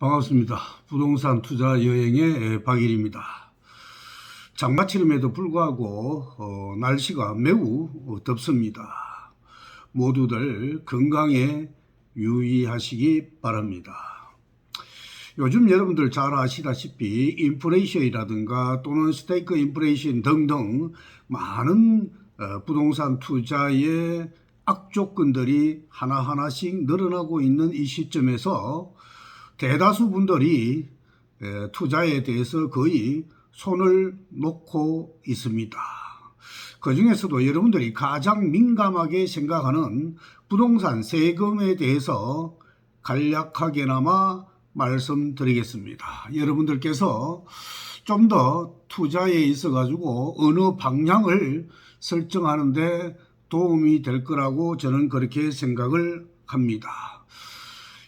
반갑습니다. 부동산 투자 여행의 박일입니다. 장마철임에도 불구하고 날씨가 매우 덥습니다. 모두들 건강에 유의하시기 바랍니다. 요즘 여러분들 잘 아시다시피 인플레이션이라든가 또는 스테이크 인플레이션 등등 많은 부동산 투자의 악조건들이 하나하나씩 늘어나고 있는 이 시점에서 대다수 분들이 투자에 대해서 거의 손을 놓고 있습니다. 그 중에서도 여러분들이 가장 민감하게 생각하는 부동산 세금에 대해서 간략하게나마 말씀드리겠습니다. 여러분들께서 좀 더 투자에 있어 가지고 어느 방향을 설정하는데 도움이 될 거라고 저는 그렇게 생각을 합니다.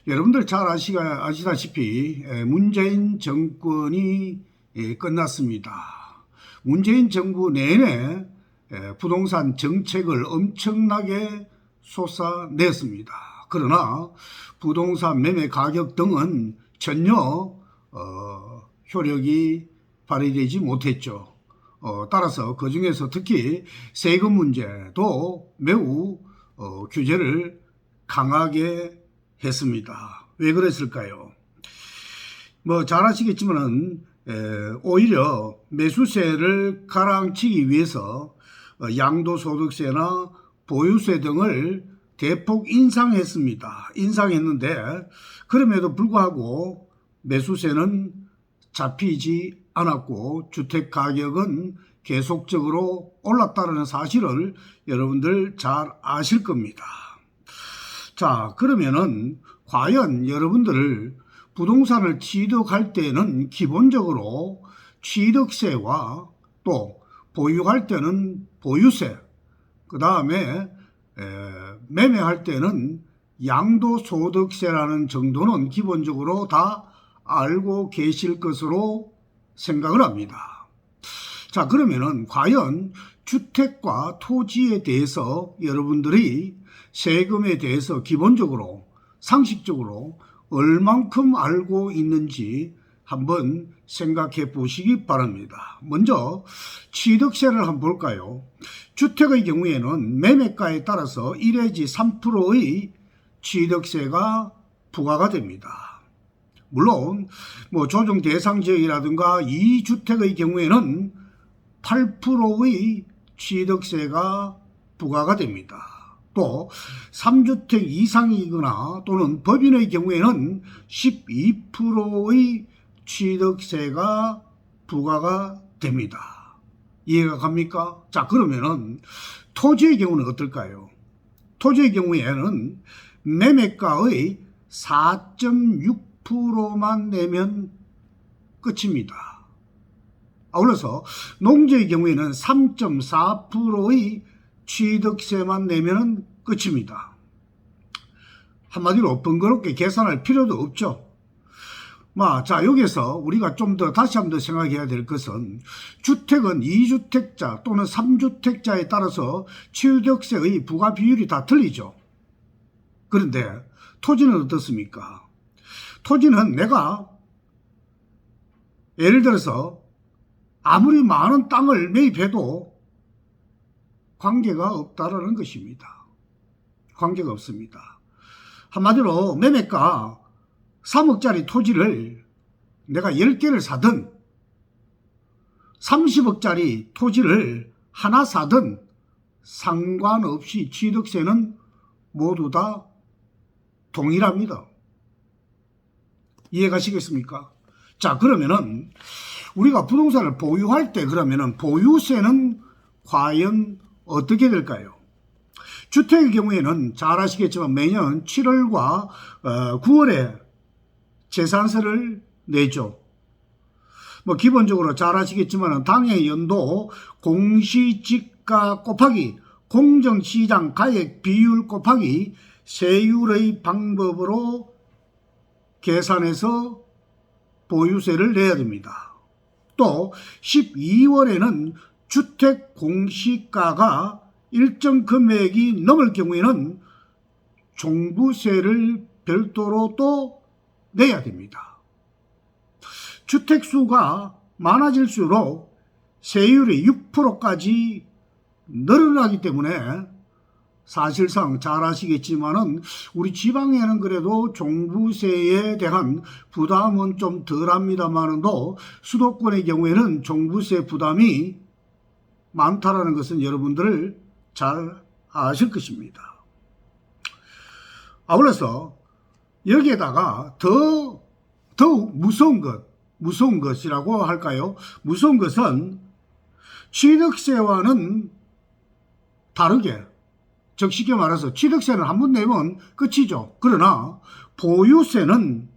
여러분들 잘 아시다시피 문재인 정권이 끝났습니다. 문재인 정부 내내 부동산 정책을 엄청나게 쏟아냈습니다. 그러나 부동산 매매 가격 등은 전혀 효력이 발휘되지 못했죠. 따라서 그 중에서 특히 세금 문제도 매우 규제를 강하게 했습니다. 왜 그랬을까요? 잘 아시겠지만은 오히려 매수세를 가라앉히기 위해서 양도소득세나 보유세 등을 대폭 인상했습니다. 인상했는데 그럼에도 불구하고 매수세는 잡히지 않았고 주택 가격은 계속적으로 올랐다는 사실을 여러분들 잘 아실 겁니다. 자, 그러면은 과연 여러분들 부동산을 취득할 때는 기본적으로 취득세와 또 보유할 때는 보유세, 그 다음에 매매할 때는 양도소득세라는 정도는 기본적으로 다 알고 계실 것으로 생각을 합니다. 자, 그러면은 과연 주택과 토지에 대해서 여러분들이 세금에 대해서 기본적으로 상식적으로 얼만큼 알고 있는지 한번 생각해 보시기 바랍니다. 먼저 취득세를 한번 볼까요? 주택의 경우에는 매매가에 따라서 1내지 3%의 취득세가 부과가 됩니다. 물론 조정 대상 지역이라든가 2주택의 경우에는 8%의 취득세가 부과가 됩니다. 또 3주택 이상이거나 또는 법인의 경우에는 12%의 취득세가 부과가 됩니다. 이해가 갑니까? 자, 그러면은 토지의 경우는 어떨까요? 토지의 경우에는 매매가의 4.6%만 내면 끝입니다. 아울러서 농지의 경우에는 3.4%의 취득세만 내면 끝입니다. 한마디로 번거롭게 계산할 필요도 없죠. 자, 여기서 우리가 좀 더 다시 한번 생각해야 될 것은 주택은 2주택자 또는 3주택자에 따라서 취득세의 부과 비율이 다 틀리죠. 그런데 토지는 어떻습니까? 토지는 내가 예를 들어서 아무리 많은 땅을 매입해도 관계가 없다라는 것입니다. 관계가 없습니다. 한마디로 매매가 3억짜리 토지를 내가 10개를 사든 30억짜리 토지를 하나 사든 상관없이 취득세는 모두 다 동일합니다. 이해가시겠습니까? 자, 그러면은 우리가 부동산을 보유할 때 그러면은 보유세는 과연 어떻게 될까요? 주택의 경우에는 잘 아시겠지만 매년 7월과 9월에 재산세를 내죠. 기본적으로 잘 아시겠지만 당해 연도 공시지가 곱하기 공정시장 가액 비율 곱하기 세율의 방법으로 계산해서 보유세를 내야 됩니다. 또 12월에는 주택 공시가가 일정 금액이 넘을 경우에는 종부세를 별도로 또 내야 됩니다. 주택수가 많아질수록 세율이 6%까지 늘어나기 때문에 사실상 잘 아시겠지만은 우리 지방에는 그래도 종부세에 대한 부담은 좀 덜합니다만은도 수도권의 경우에는 종부세 부담이 많다라는 것은 여러분들 잘 아실 것입니다. 아울러서 여기에다가 더욱 무서운 것이라고 할까요? 무서운 것은 취득세와는 다르게, 즉 쉽게 말해서 취득세는 한 번 내면 끝이죠. 그러나 보유세는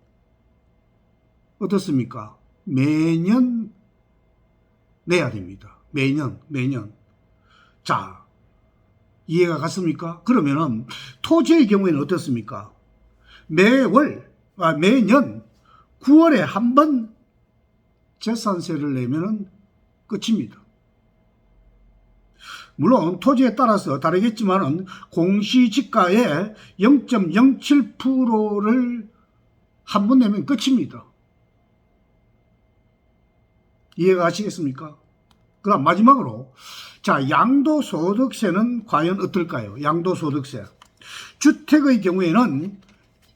어떻습니까? 매년 내야 됩니다. 매년. 자, 이해가 갔습니까? 그러면은 토지의 경우에는 어떻습니까? 매년 9월에 한 번 재산세를 내면은 끝입니다. 물론 토지에 따라서 다르겠지만은 공시지가의 0.07%를 한 번 내면 끝입니다. 이해가 가시겠습니까? 그럼 마지막으로, 자, 양도소득세는 과연 어떨까요? 양도소득세. 주택의 경우에는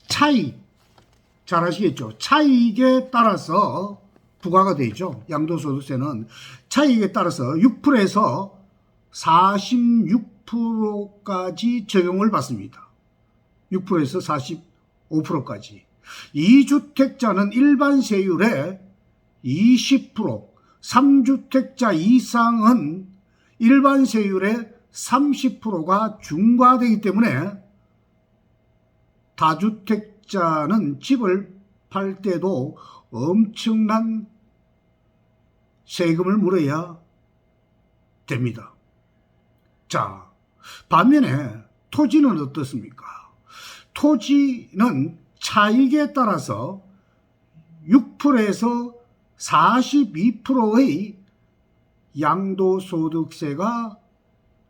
차익, 잘 아시겠죠? 차익에 따라서 부과가 되죠. 양도소득세는 차익에 따라서 6%에서 46%까지 적용을 받습니다. 6%에서 45%까지. 2주택자는 일반 세율의 20%, 3주택자 이상은 일반 세율의 30%가 중과되기 때문에 다주택자는 집을 팔 때도 엄청난 세금을 물어야 됩니다. 자, 반면에 토지는 어떻습니까? 토지는 차익에 따라서 6%에서 42%의 양도소득세가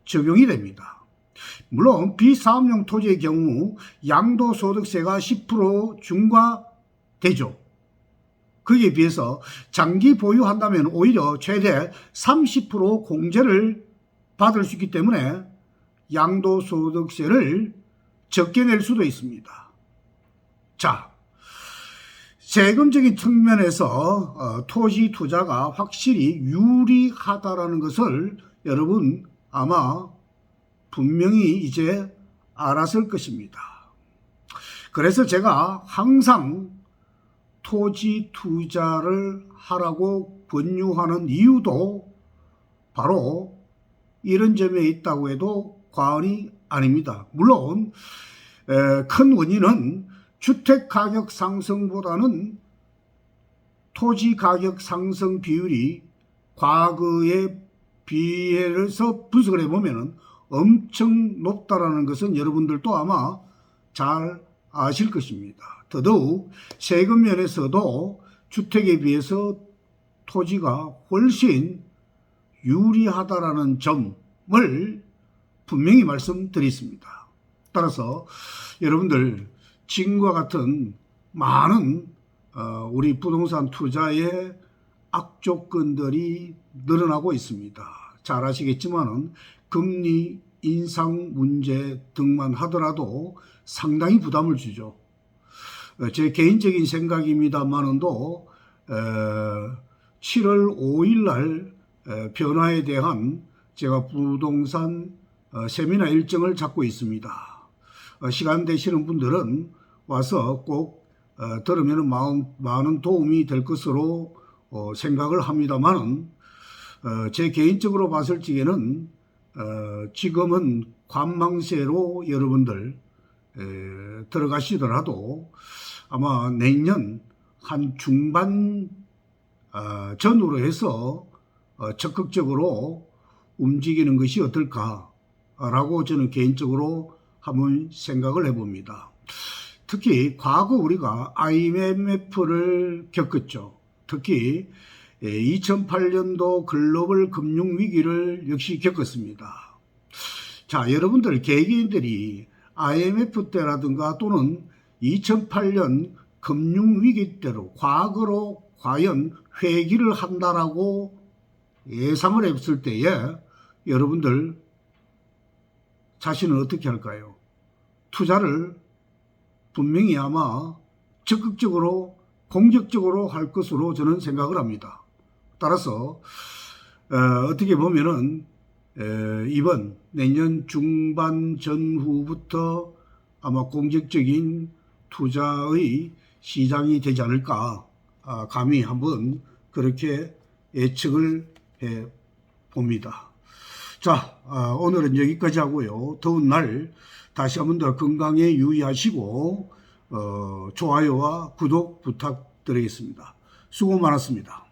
적용이 됩니다. 물론 비사업용 토지의 경우 양도소득세가 10% 중과되죠. 거기에 비해서 장기 보유한다면 오히려 최대 30% 공제를 받을 수 있기 때문에 양도소득세를 적게 낼 수도 있습니다. 자, 세금적인 측면에서 토지 투자가 확실히 유리하다라는 것을 여러분 아마 분명히 이제 알았을 것입니다. 그래서 제가 항상 토지 투자를 하라고 권유하는 이유도 바로 이런 점에 있다고 해도 과언이 아닙니다. 물론 큰 원인은 주택가격 상승보다는 토지가격 상승 비율이 과거에 비해서 분석을 해보면 엄청 높다라는 것은 여러분들도 아마 잘 아실 것입니다. 더더욱 세금 면에서도 주택에 비해서 토지가 훨씬 유리하다라는 점을 분명히 말씀드렸습니다. 따라서 여러분들 지금과 같은 많은 우리 부동산 투자의 악조건들이 늘어나고 있습니다. 잘 아시겠지만은 금리 인상 문제 등만 하더라도 상당히 부담을 주죠. 제 개인적인 생각입니다만은도 7월 5일 날 변화에 대한 제가 부동산 세미나 일정을 잡고 있습니다. 시간 되시는 분들은 와서 꼭 들으면 많은 도움이 될 것으로 생각을 합니다만은 제 개인적으로 봤을 적에는 지금은 관망세로 여러분들 들어가시더라도 아마 내년 한 중반 전후로 해서 적극적으로 움직이는 것이 어떨까라고 저는 개인적으로 한번 생각을 해봅니다. 특히 과거 우리가 IMF를 겪었죠. 특히 2008년도 글로벌 금융위기를 역시 겪었습니다. 자, 여러분들 개개인들이 IMF 때라든가 또는 2008년 금융위기 때로 과거로 과연 회귀를 한다라고 예상을 했을 때에 여러분들 자신은 어떻게 할까요? 투자를 분명히 아마 적극적으로 공격적으로 할 것으로 저는 생각을 합니다. 따라서 어떻게 보면은 이번 내년 중반 전후부터 아마 공격적인 투자의 시장이 되지 않을까 감히 한번 그렇게 예측을 해 봅니다. 자, 오늘은 여기까지 하고요. 더운 날 다시 한번 더 건강에 유의하시고 좋아요와 구독 부탁드리겠습니다. 수고 많았습니다.